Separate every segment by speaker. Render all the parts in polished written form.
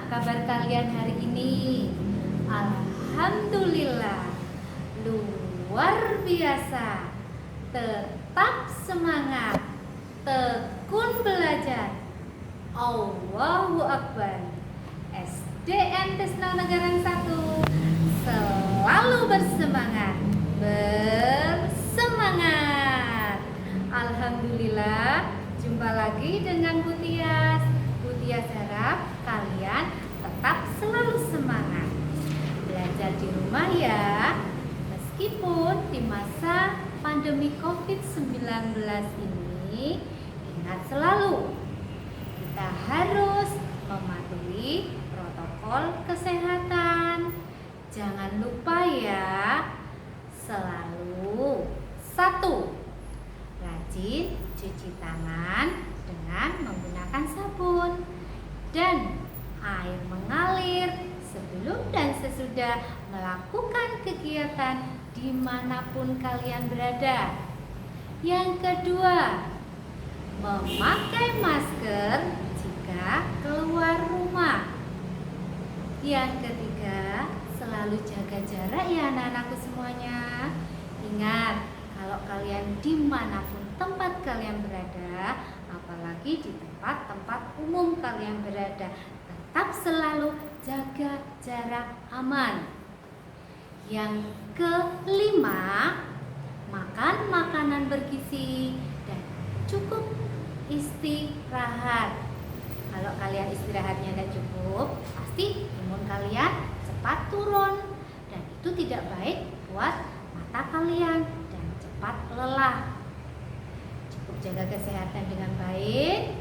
Speaker 1: kabar kalian hari ini? Alhamdulillah, luar biasa. Tetap semangat, tekun belajar. Allahu Akbar. SDN Tisno Negara 1 selalu bersemangat. Alhamdulillah, jumpa lagi dengan Bu Tias. Bu Tias harap kalian tetap selalu semangat belajar di rumah ya. Meskipun di masa pandemi COVID-19 ini, ingat selalu kita harus mematuhi protokol kesehatan. Jangan lupa ya, selalu 1. Rajin cuci tangan dengan menggunakan sabun dan air mengalir sebelum dan sesudah melakukan kegiatan dimanapun kalian berada. Yang kedua, memakai masker jika keluar rumah. Yang ketiga, selalu jaga jarak ya anak-anakku semuanya. Ingat, kalau kalian dimanapun tempat kalian berada, apalagi di tempat-tempat umum kalian berada, tetap selalu jaga jarak aman. Yang kelima, makan makanan bergizi dan cukup istirahat. Kalau kalian istirahatnya tidak cukup, pasti imun kalian cepat turun dan itu tidak baik buat mata kalian dan cepat lelah. Cukup jaga kesehatan dengan baik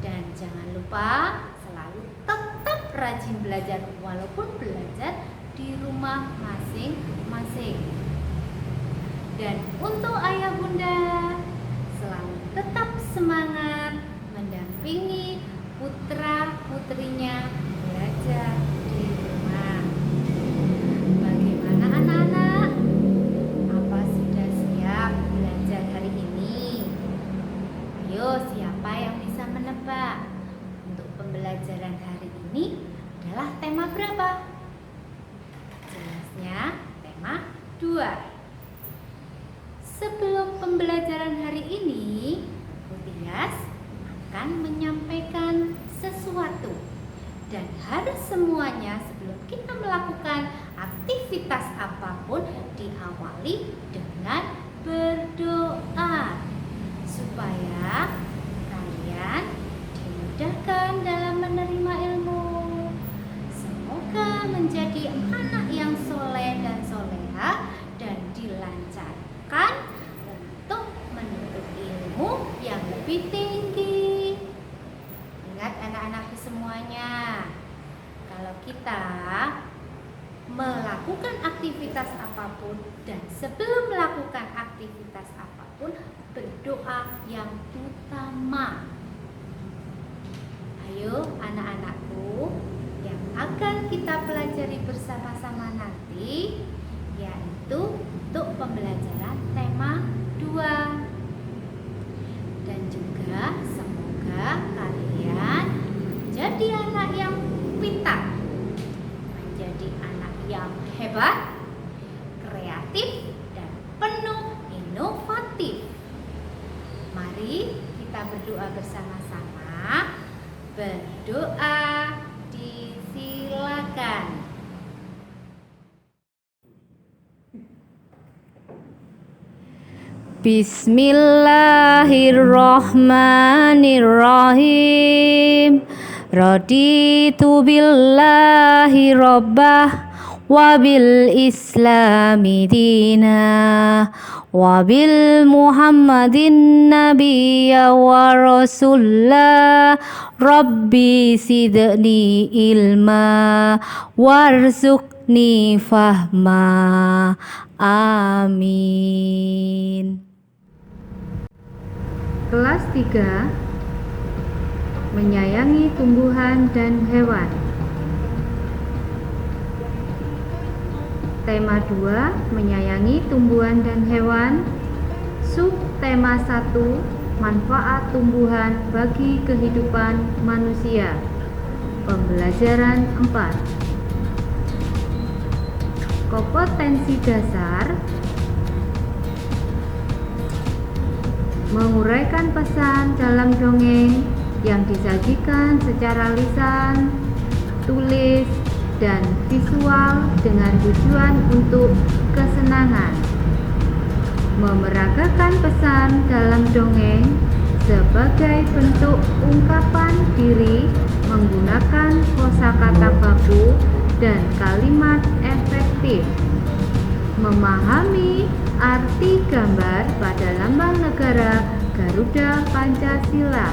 Speaker 1: dan jangan lupa selalu tetap rajin belajar walaupun belajar di rumah masing-masing. Dan untuk ayah bunda, selalu tetap semangat mendampingi putra putrinya belajar di rumah. Bagaimana anak-anak? Apa sudah siap belajar hari ini? Ayo, siapa yang bisa menebak? Untuk pembelajaran hari ini adalah tema berapa? Jelasnya tema 2. Sebelum pembelajaran hari ini, Bu Tias akan menyampaikan sesuatu dan harus semuanya sebelum kita melakukan aktivitas apapun diawali dengan berdoa supaya kalian dimudahkan dalam menerima ilmu. Semoga menjadi anak yang soleh dan soleha dan dilancarkan untuk menuntut ilmu yang lebih tinggi. Ingat anak-anakku semuanya, kalau kita melakukan aktivitas apapun dan sebelum melakukan aktivitas apapun, berdoa yang utama. Ayo anak-anakku, yang akan kita pelajari bersama-sama nanti yaitu untuk pembelajaran tema 2. Dan juga semoga kalian menjadi anak yang pintar, menjadi anak yang hebat, kreatif, dan penuh inovatif. Mari kita berdoa bersama-sama. Berdoa disilakan. Bismillahirrahmanirrahim. Raditu billahi rabbah wa bil islami dina wa bil muhammadin nabiyya wa rasulullah. Rabbi sidni ilma warzuqni fahma. Amin. Kelas 3, menyayangi tumbuhan dan hewan. Tema 2, menyayangi tumbuhan dan hewan. Subtema 1, manfaat tumbuhan bagi kehidupan manusia. Pembelajaran 4. Kompetensi dasar menguraikan pesan dalam dongeng yang disajikan secara lisan, tulis, dan visual dengan tujuan untuk kesenangan. Memeragakan pesan dalam dongeng sebagai bentuk ungkapan diri menggunakan kosakata baku dan kalimat efektif. Memahami arti gambar pada lambang negara Garuda Pancasila.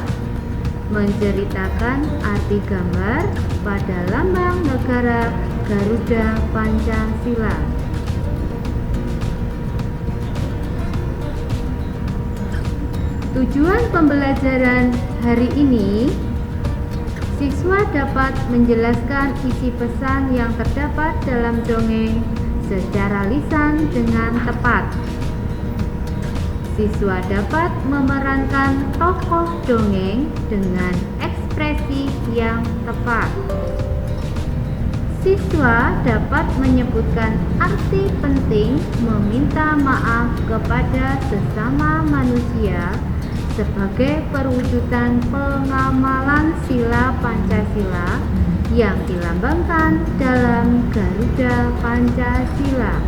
Speaker 1: Menceritakan arti gambar pada lambang negara Garuda Pancasila. Tujuan pembelajaran hari ini, siswa dapat menjelaskan isi pesan yang terdapat dalam dongeng secara lisan dengan tepat. Siswa dapat memerankan tokoh dongeng dengan ekspresi yang tepat. Siswa dapat menyebutkan arti penting meminta maaf kepada sesama manusia sebagai perwujudan pengamalan sila Pancasila yang dilambangkan dalam Garuda Pancasila.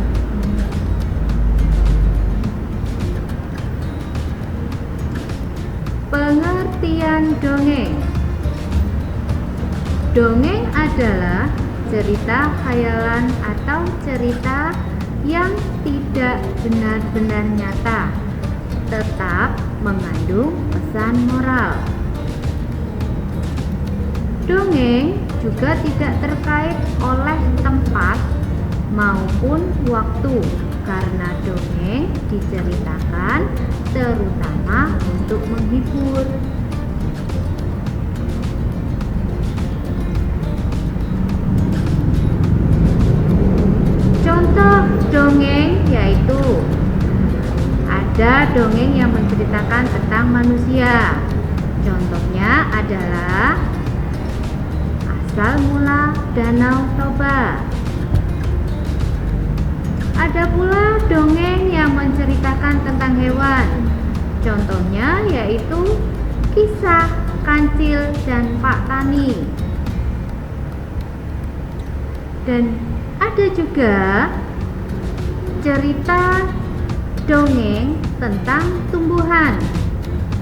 Speaker 1: Pengertian dongeng. Dongeng adalah cerita khayalan atau cerita yang tidak benar-benar nyata, tetap mengandung pesan moral. Dongeng juga tidak terkait oleh tempat maupun waktu, karena dongeng diceritakan terutama untuk menghibur. Contoh dongeng yaitu ada dongeng yang menceritakan tentang manusia. Contohnya adalah Asal Mula Danau Toba. Ada pula dongeng yang menceritakan tentang hewan. Contohnya yaitu Kisah Kancil dan Pak Tani. Dan ada juga cerita dongeng tentang tumbuhan.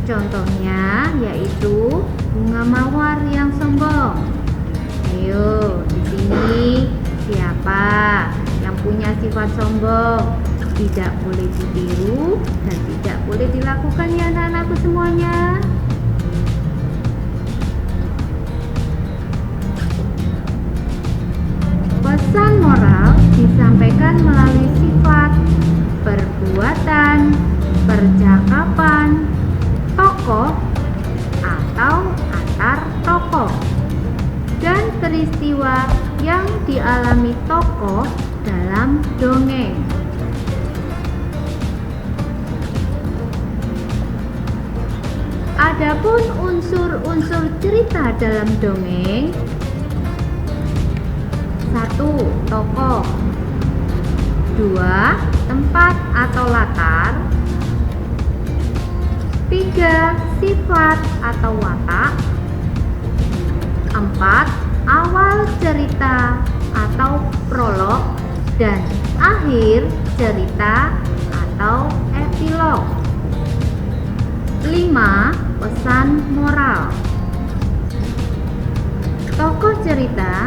Speaker 1: Contohnya yaitu Bunga Mawar yang Sombong. Ayo, di sini siapa yang punya sifat sombong? Tidak boleh ditiru dan tidak boleh dilakukan ya anak-anakku semuanya. Pesan moral disampaikan melalui sifat, perbuatan, percakapan, tokoh atau antar tokoh, dan peristiwa yang dialami tokoh dalam dongeng. Adapun unsur-unsur cerita dalam dongeng: 1. Tokoh. 2. Tempat atau latar. 3. Sifat atau watak. 4. Awal cerita atau prolog, dan akhir cerita atau epilog. 5. Pesan moral. Tokoh cerita.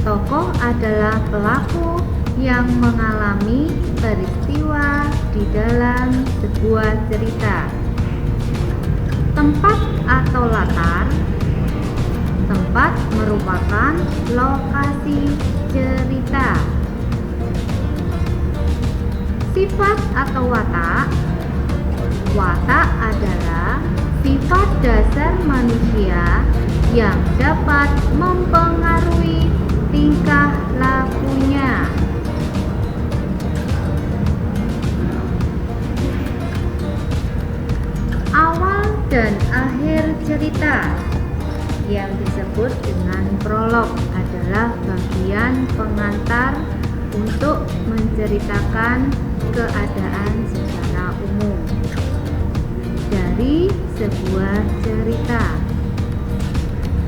Speaker 1: Tokoh adalah pelaku yang mengalami peristiwa di dalam sebuah cerita. Tempat atau latar. Tempat merupakan lokasi cerita. Sifat atau watak. Watak adalah sifat dasar manusia yang dapat mempengaruhi tingkah lakunya. Awal dan akhir cerita yang disebut adalah bagian pengantar untuk menceritakan keadaan secara umum dari sebuah cerita.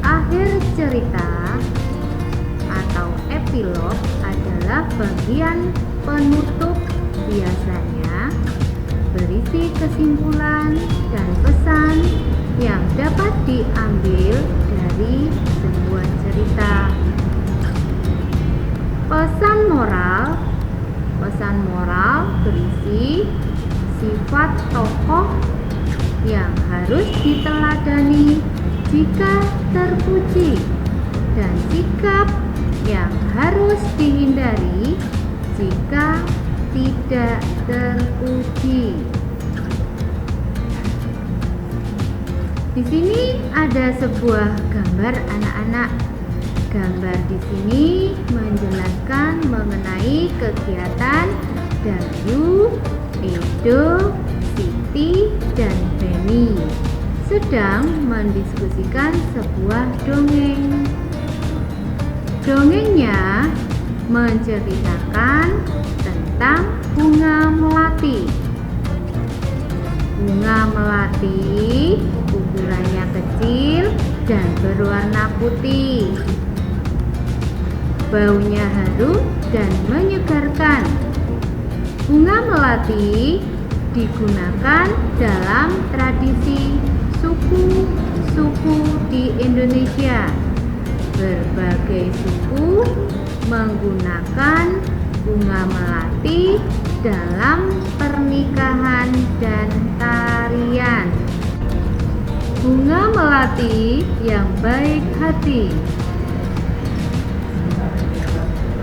Speaker 1: Akhir cerita atau epilog adalah bagian penutup, biasanya berisi kesimpulan dan pesan yang dapat diambil dari sebuah cerita. Pesan moral berisi sifat tokoh yang harus diteladani jika terpuji dan sikap yang harus dihindari jika tidak terpuji. Di sini ada sebuah gambar anak-anak. Gambar di sini menjelaskan mengenai kegiatan Dayu, Edo, Siti, dan Beni sedang mendiskusikan sebuah dongeng. Dongengnya menceritakan tentang bunga melati. Bunga melati ukurannya kecil dan berwarna putih. Baunya harum dan menyegarkan. Bunga melati digunakan dalam tradisi suku-suku di Indonesia. Berbagai suku menggunakan bunga melati dalam pernikahan dan tarian. Bunga melati yang baik hati.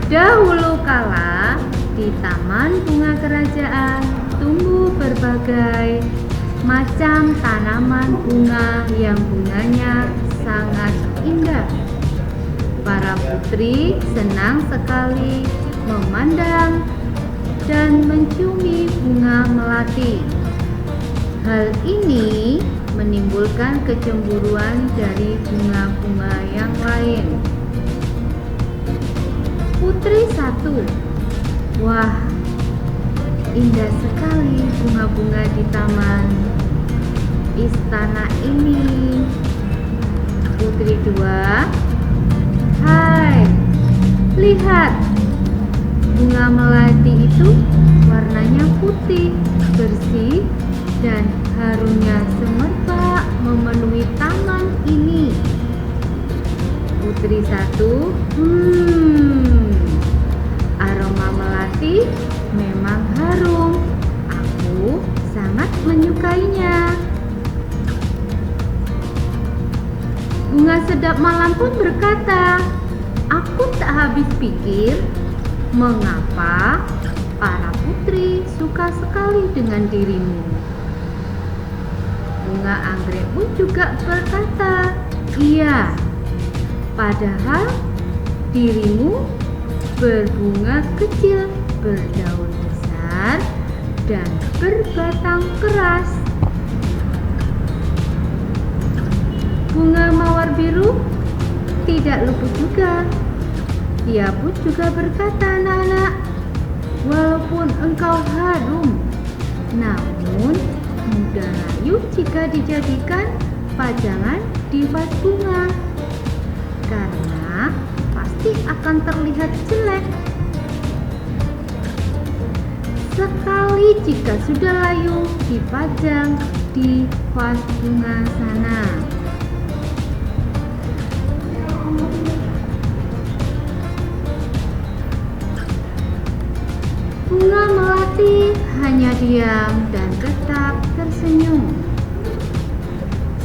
Speaker 1: Dahulu kala di taman bunga kerajaan tumbuh berbagai macam tanaman bunga yang bunganya sangat indah. Para putri senang sekali memandang dan menciumi bunga melati. Hal ini menimbulkan kecemburuan dari bunga-bunga yang lain. Putri satu, wah, indah sekali bunga-bunga di taman istana ini. Putri dua, hai, lihat, bunga melati itu warnanya putih, bersih, dan harumnya semerbak memenuhi taman ini. Putri satu, aroma melati memang harum. Aku sangat menyukainya. Bunga sedap malam pun berkata, aku tak habis pikir mengapa para putri suka sekali dengan dirimu. Bunga anggrek pun juga berkata, iya, padahal dirimu berbunga kecil, berdaun besar, dan berbatang keras. Bunga mawar biru tidak luput juga. Dia pun juga berkata, anak-anak, walaupun engkau harum, namun mudah layu jika dijadikan pajangan di vas bunga, karena pasti akan terlihat jelek. Sekali jika sudah layu dipajang di vas bunga sana. Bunga melati hanya diam dan tetap tersenyum.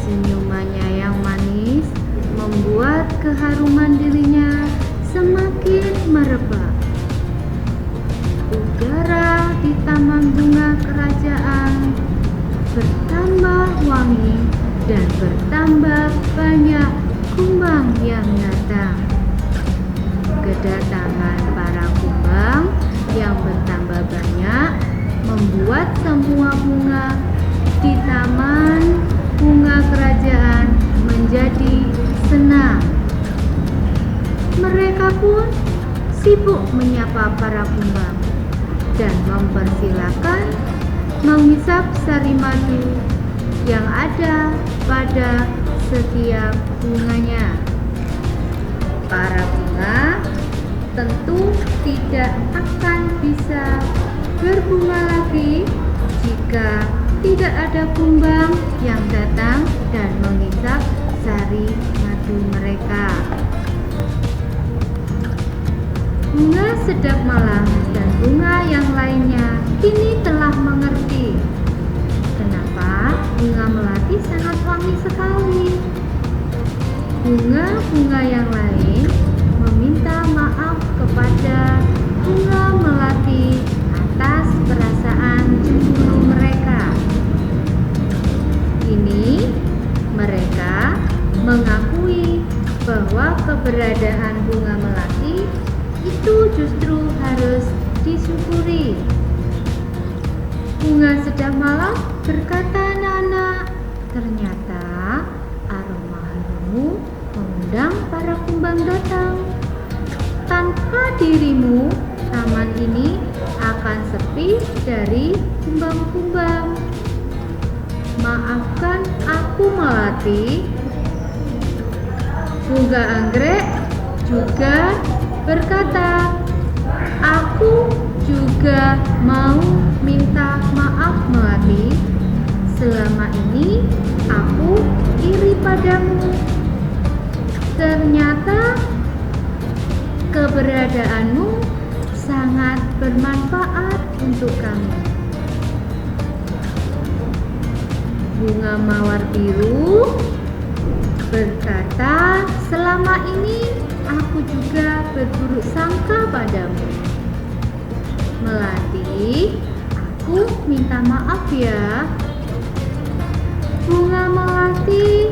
Speaker 1: Senyumannya yang manis membuat keharuman dirinya semakin merebak. Udara di taman bunga kerajaan bertambah wangi dan bertambah banyak kumbang yang datang. Kedatangan para kumbang yang bertambah banyak membuat semua bunga di taman bunga kerajaan menjadi senang. Mereka pun sibuk menyapa para kumbang dan mempersilakan menghisap sari madu yang ada pada setiap bunganya. Para bunga tentu tidak akan bisa berbunga lagi jika tidak ada kumbang yang datang dan menghisap sari madu mereka. Bunga sedap malam dan bunga yang lainnya kini telah mengerti kenapa bunga melati sangat wangi sekali. Bunga-bunga yang lain meminta maaf kepada bunga melati atas perasaan cemburu mereka. Kini mereka mengakui bahwa keberadaan bunga melati itu justru harus disyukuri. Bunga sedap malam, berkata anak-anak, ternyata aroma harummu mengundang para kumbang datang. Tanpa dirimu, taman ini akan sepi dari kumbang-kumbang. Maafkan aku melati. Bunga anggrek juga berkata, aku juga mau minta maaf melati. Selama ini aku iri padamu. Ternyata keberadaanmu sangat bermanfaat untuk kami. Bunga mawar biru berkata, selama ini aku juga berburuk sangka padamu. Melati, aku minta maaf ya. Bunga melati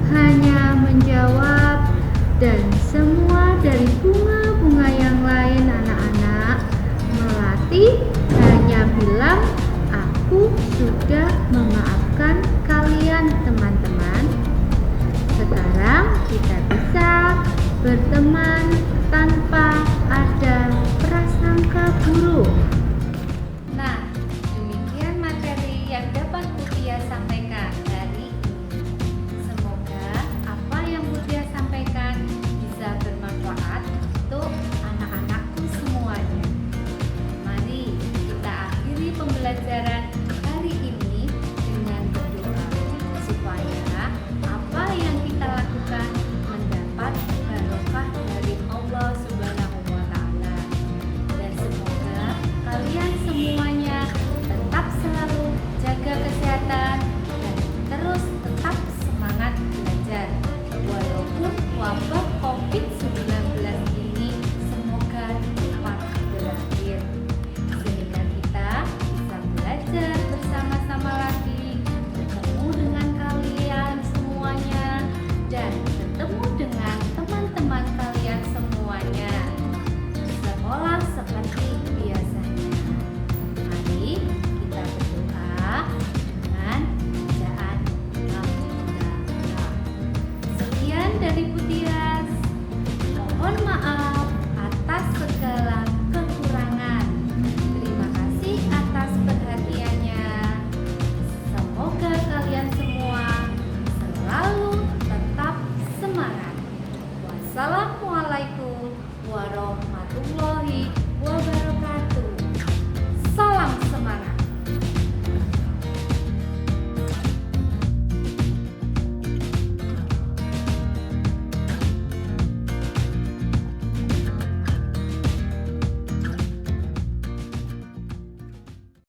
Speaker 1: hanya menjawab, dan semua dari bunga-bunga yang lain anak-anak, melati hanya bilang, aku sudah memaafkan kalian teman-teman. Sekarang kita bisa berteman tanpa ada prasangka buruk. Nah, demikian materi yang dapat Budia sampaikan hari ini. Semoga apa yang Budia sampaikan bisa bermanfaat untuk anak-anakku semuanya. Mari kita akhiri pembelajaran hari ini dengan berdoa supaya apa yang kita lakukan mendapat barokah dari Allah Subhanahu wa Ta'ala. Dan semoga kalian semuanya tetap selalu jaga kesehatan dan terus tetap semangat belajar. Walaupun wabah COVID-19 ini semoga cepat berakhir, sehingga kita bisa belajar bersama-sama lagi, bertemu dengan kalian semuanya, dan bertemu dengan teman-teman kalian semuanya. Sekolah seperti biasanya. Mari kita berdoa dengan bacaan Alhamdulillah. Sekian dari Butias. Mohon maaf atas segala kekurangan. Terima kasih atas perhatiannya. Semoga kalian semua selalu tetap semangat. Wassalamualaikum warahmatullahi